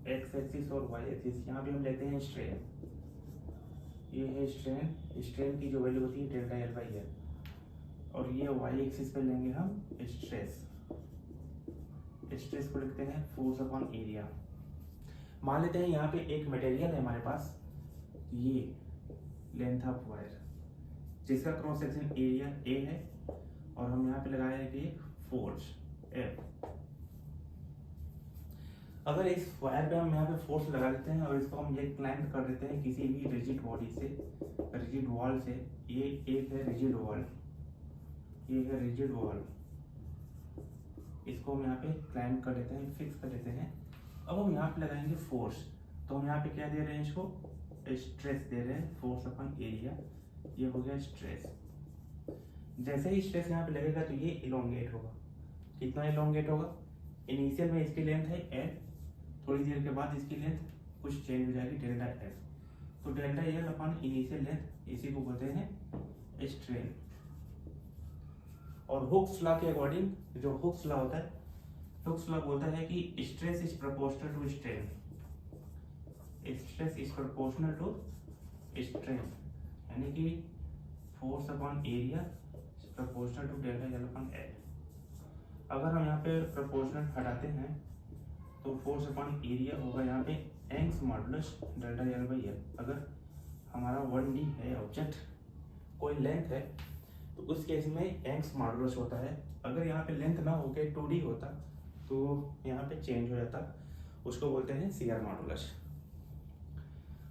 X axis और Y axis, यहाँ पे हम लेते हैं स्ट्रेन, ये है स्ट्रेन, स्ट्रेन की जो वैल्यू होती है डेल्टा एल बाई एल, और ये वाई एक्सिस पे लेंगे हम स्ट्रेस, स्ट्रेस को लिखते हैं फोर्स अपॉन एरिया। मान लेते हैं यहाँ पे एक मटेरियल है हमारे पास, ये लेंथ ऑफ वायर जिसका क्रॉस सेक्शन एरिया ए है, और हम यहाँ पे लगाए हैं कि फोर्स एफ। अगर इस वायर पे हम यहाँ पे फोर्स लगा देते हैं और इसको हम ये क्लैंप कर देते हैं किसी भी रिजिड बॉडी से, रिजिड वॉल से, ये एक है रिजिड वॉल, ये है रिजिड वॉल, इसको हम यहाँ पे क्लैंप कर देते हैं, फिक्स कर देते हैं। अब हम यहाँ पे लगाएंगे फोर्स, तो हम यहाँ पे क्या दे रहे हैं, इसको स्ट्रेस दे रहे हैं, फोर्स अपॉन एरिया, ये हो गया स्ट्रेस। जैसे ही स्ट्रेस यहाँ पे लगेगा तो ये इलोंगेट होगा, कितना इलोंगेट होगा, इनिशियल में इसकी लेंथ है एल, थोड़ी देर के बाद इसकी लेंथ कुछ चेंज हो जाएगी डेल्टा एल, तो delta L upon initial length, इसी को बोलते हैं स्ट्रेन। और हुक्स लॉ के अकॉर्डिंग, जो हुक्स लॉ होता है, हुक्स लॉ बोलता है कि stress is proportional to strain, stress is proportional to strain, यानी कि force upon area proportional to delta L upon L. अगर हम यहाँ पे प्रोपोर्शनल हटाते हैं तो फोर्स अपॉन एरिया होगा यहाँ पे एंग्स modulus delta L by L. अगर हमारा 1D है ऑब्जेक्ट, कोई लेंथ है, तो उस केस में एंग्स मॉडुलस होता है। अगर यहाँ पे लेंथ ना होके 2D होता तो यहाँ पे चेंज हो जाता, उसको बोलते हैं शियर मॉडुलस।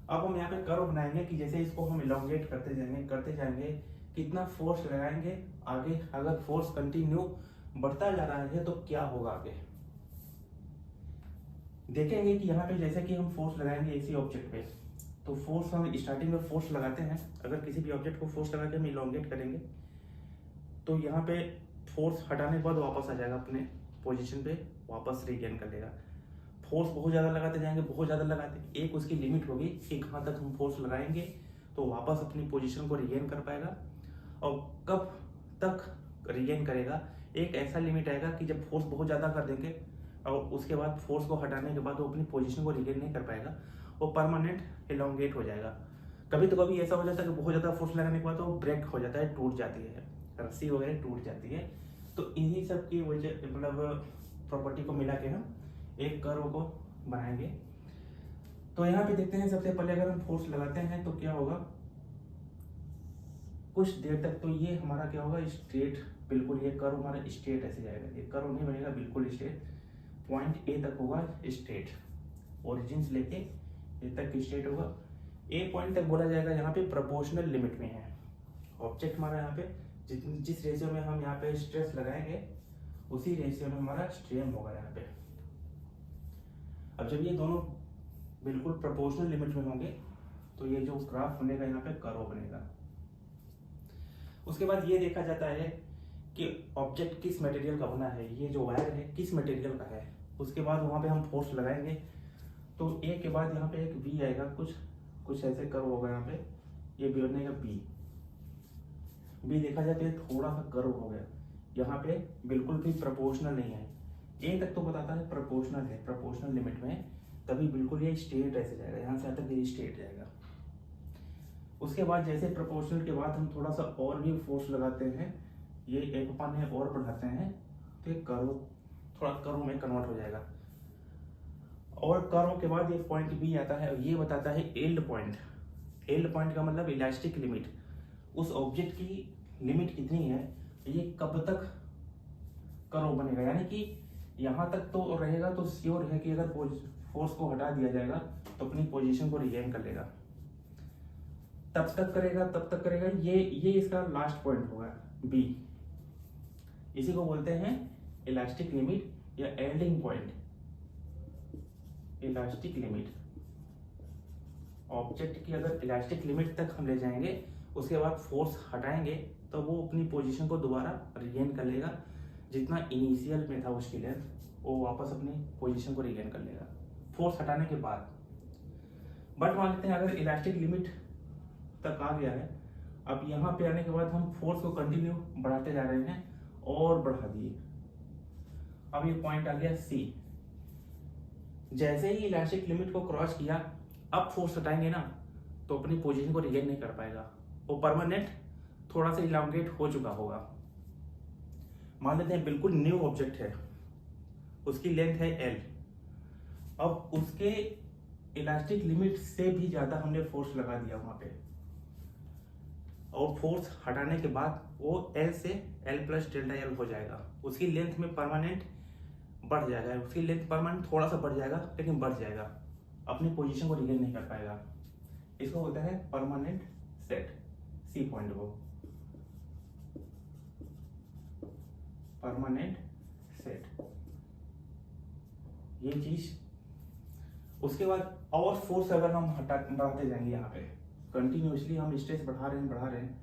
अब हम यहाँ पे कर्व बनाएंगे कि जैसे इसको हम इलोंगेट करते जाएंगे, कितना फोर्स लगाएंगे आगे, अगर फोर्स कंटिन्यू बढ़ता जा रहा है तो क्या होगा आगे। देखेंगे कि यहाँ पे जैसे कि हम फोर्स लगाएंगे इसी ऑब्जेक्ट पे, तो फोर्स हम स्टार्टिंग में फोर्स लगाते हैं, अगर किसी भी ऑब्जेक्ट को फोर्स लगा के हम इलोंगेट करेंगे तो यहाँ पे फोर्स हटाने के बाद वापस आ जाएगा अपने पोजीशन पे, वापस रिगेन कर लेगा। फोर्स बहुत ज़्यादा लगाते जाएंगे, बहुत ज़्यादा लगाते, एक उसकी लिमिट होगी कि कहाँ तक हम फोर्स लगाएंगे तो वापस अपनी पोजीशन को रिगेन कर पाएगा, और कब तक रिगेन करेगा, एक ऐसा लिमिट आएगा कि जब फोर्स बहुत ज़्यादा कर देंगे और उसके बाद फोर्स को हटाने के बाद वो अपनी पोजीशन को रिगेन नहीं कर पाएगा, वो परमानेंट इलोंगेट हो जाएगा। कभी तो कभी ऐसा हो जाता है कि बहुत ज़्यादा फोर्स लगाने के बाद वो ब्रेक हो जाता है, टूट जाती है, रस्सी वगैरह टूट जाती है। तो इन्हीं सब की वजह, मतलब प्रॉपर्टी को मिला के हम एक कर्व को बनाएंगे। तो यहाँ पे देखते हैं, सबसे पहले अगर हम फोर्स लगाते हैं तो क्या होगा, कुछ देर तक तो ये हमारा क्या होगा, स्ट्रेट, बिल्कुल ये कर्व हमारा स्ट्रेट ऐसे जाएगा, ये कर्व नहीं बनेगा, बिल्कुल स्ट्रेट, पॉइंट ए तक होगा स्ट्रेट, ओरिजिन से लेके ए तक स्ट्रेट होगा। ए पॉइंट तक बोला जाएगा यहाँ पे प्रोपोर्शनल लिमिट में है ऑब्जेक्ट हमारा, यहाँ पे जिस रेशियो में हम यहाँ पे स्ट्रेस लगाएंगे उसी रेशियो में हमारा स्ट्रेन होगा यहाँ पे। अब जब ये दोनों बिल्कुल प्रोपोर्शनल लिमिट में होंगे तो ये जो ग्राफ बनेगा यहाँ पे कर्व बनेगा। उसके बाद ये देखा जाता है कि ऑब्जेक्ट किस मटेरियल का बना है, ये जो वायर है किस मटेरियल का है। उसके बाद वहाँ पे हम फोर्स लगाएंगे तो ए के बाद यहाँ पे एक बी आएगा, कुछ ऐसे कर्व होगा यहाँ पे, ये बी बनेगा बी देखा जाता है थोड़ा सा कर्व हो गया, यहाँ पे बिल्कुल भी प्रोपोर्शनल नहीं है। ए तक तो बताता है प्रोपोर्शनल है, प्रोपोर्शनल लिमिट में, तभी बिल्कुल ये स्ट्रेट ऐसे जाएगा, यहाँ से आता है स्ट्रेट जाएगा। उसके बाद जैसे प्रोपोर्शनल के बाद हम थोड़ा सा और भी फोर्स लगाते हैं, ये एक अपन है और बढ़ाते हैं तो ये कर्व थोड़ा कर्व में कन्वर्ट हो जाएगा। और कर्व के बाद ये पॉइंट बी आता है, ये बताता है एल्ड पॉइंट। एल्ड पॉइंट का मतलब इलास्टिक लिमिट, उस ऑब्जेक्ट की लिमिट कितनी है, ये कब तक कर्व बनेगा, यानी कि यहाँ तक तो रहेगा तो श्योर है कि अगर फोर्स को हटा दिया जाएगा तो अपनी पोजीशन को रिगेन कर लेगा। तब तक करेगा, ये इसका लास्ट पॉइंट होगा बी, इसी को बोलते हैं इलास्टिक लिमिट या एल्डिंग पॉइंट। इलास्टिक लिमिट, ऑब्जेक्ट की अगर इलास्टिक लिमिट तक हम ले जाएंगे, उसके बाद फोर्स हटाएंगे तो वो अपनी पोजीशन को दोबारा रिगेन कर लेगा, जितना इनिशियल में था उसकी लेंथ वो वापस अपनी पोजीशन को रिगेन कर लेगा फोर्स हटाने के बाद। बट मान लेते हैं अगर इलास्टिक लिमिट तक आ गया है, अब यहाँ पे आने के बाद हम फोर्स को कंटिन्यू बढ़ाते जा रहे हैं और बढ़ा दिए, अब ये पॉइंट आ गया सी। जैसे ही इलास्टिक लिमिट को क्रॉस किया, अब फोर्स हटाएंगे ना तो अपनी पोजीशन को रिगेन नहीं कर पाएगा, वो परमानेंट थोड़ा सा इलांगेट हो चुका होगा। मान लेते हैं बिल्कुल न्यू ऑब्जेक्ट है, उसकी लेंथ है L, अब उसके इलास्टिक लिमिट से भी ज़्यादा हमने फोर्स लगा दिया वहाँ पे, और फोर्स हटाने के बाद वो L से L प्लस डेल्टा L हो जाएगा, उसकी लेंथ में परमानेंट बढ़ जाएगा, उसकी लेंथ परमानेंट थोड़ा सा बढ़ जाएगा लेकिन बढ़ जाएगा, अपनी पोजीशन को रिगेन नहीं कर पाएगा। इसको होता है परमानेंट सेट, सी पॉइंट को परमानेंट सेट, ये चीज। उसके बाद और फोर्स अगर हम बढ़ाते जाएंगे, यहाँ पे कंटिन्यूसली हम स्ट्रेस बढ़ा रहे हैं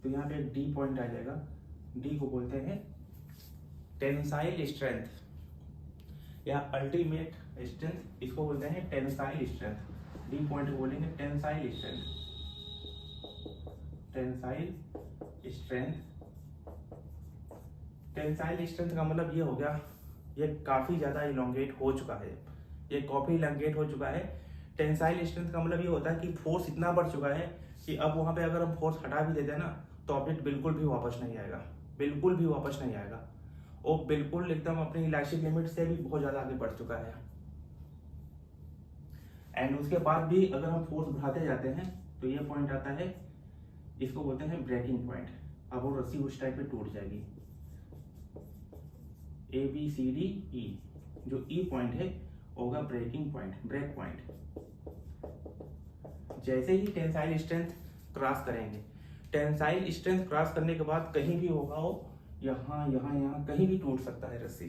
तो यहाँ पे एक डी पॉइंट आ जाएगा, डी को बोलते हैं टेंसाइल स्ट्रेंथ या अल्टीमेट स्ट्रेंथ, इसको बोलते हैं टेंसाइल स्ट्रेंथ। डी पॉइंट को बोलेंगे tensile strength, tensile strength. Tensile strength का मतलब ये हो गया, ये काफी ज्यादा इलोंगेट हो चुका है, ये काफी इलोंगेट हो चुका है। टेंसाइल स्ट्रेंथ का मतलब ये होता है कि फोर्स इतना बढ़ चुका है कि अब वहां पे अगर हम फोर्स हटा भी देते हैं ना तो ऑब्जेक्ट बिल्कुल भी वापस नहीं आएगा, बिल्कुल भी वापस नहीं आएगा, वो बिल्कुल एकदम अपनी इलास्टिक लिमिट से भी बहुत ज्यादा आगे बढ़ चुका है। एंड उसके बाद भी अगर हम फोर्स बढ़ाते जाते हैं तो ये पॉइंट आता है, इसको बोलते हैं ब्रेकिंग पॉइंट। अब वो रस्सी उस टाइप पे टूट जाएगी, ABCDE, जो E पॉइंट है होगा ब्रेकिंग पॉइंट, ब्रेक पॉइंट। जैसे ही टेंसाइल स्ट्रेंथ क्रॉस करेंगे, टेंसाइल स्ट्रेंथ क्रॉस करने के बाद कहीं भी होगा वो यहाँ यहाँ यहाँ कहीं भी टूट सकता है रस्सी।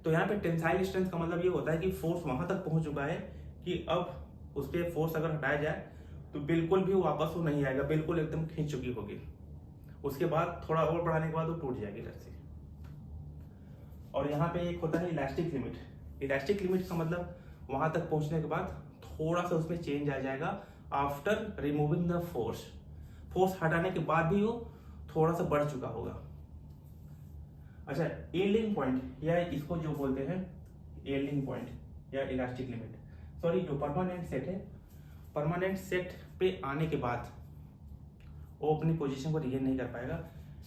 तो यहाँ पे टेंसाइल स्ट्रेंथ का मतलब ये होता है कि फोर्स वहां तक पहुंच चुका है कि अब उस पर फोर्स अगर हटाया जाए तो बिल्कुल भी वापस वो नहीं आएगा, बिल्कुल एकदम खींच चुकी होगी। उसके बाद थोड़ा और बढ़ाने के बाद वो टूट जाएगी रस्सी। और यहाँ पे एक होता है इलास्टिक लिमिट। इलास्टिक लिमिट का मतलब वहां तक पहुंचने के बाद थोड़ा सा उसमें चेंज आ जाएगा after removing the force. Force हटाने के बाद भी वो थोड़ा सा बढ़ चुका होगा। अच्छा, यील्डिंग पॉइंट या इसको जो बोलते हैं यील्डिंग पॉइंट या इलास्टिक लिमिट, सॉरी जो परमानेंट सेट है, परमानेंट सेट पे आने के बाद वो अपनी पोजीशन को रिगेन नहीं कर पाएगा।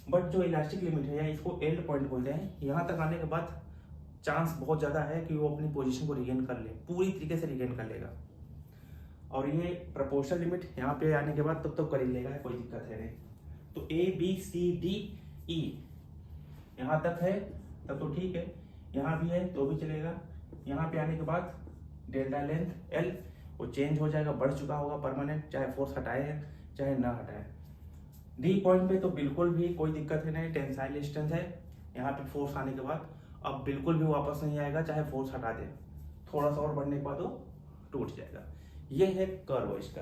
बट जो इलास्टिक लिमिट है या इसको एल्ड पॉइंट बोलते हैं, यहाँ तक आने के बाद चांस बहुत ज्यादा है कि वो अपनी पोजीशन को रिगेन कर ले, पूरी तरीके से रिगेन कर लेगा। और ये प्रोपोर्शनल लिमिट यहाँ पे आने के बाद तब तो कर ही लेगा, कोई दिक्कत है नहीं। तो ABCDE यहाँ तक है तब तो ठीक है, यहाँ भी है तो भी चलेगा। यहाँ पे आने के बाद डेल्टा लेंथ L वो चेंज हो जाएगा, बढ़ चुका होगा परमानेंट, चाहे फोर्स हटाए है चाहे ना हटाए। डी पॉइंट पे तो बिल्कुल भी कोई दिक्कत है नहीं, टेंसाइल स्ट्रेंथ है। यहाँ पे फोर्स आने के बाद अब बिल्कुल भी वापस नहीं आएगा, चाहे फोर्स हटा दे, थोड़ा सा और बढ़ने के बाद वो टूट जाएगा। ये है कर्व इसका।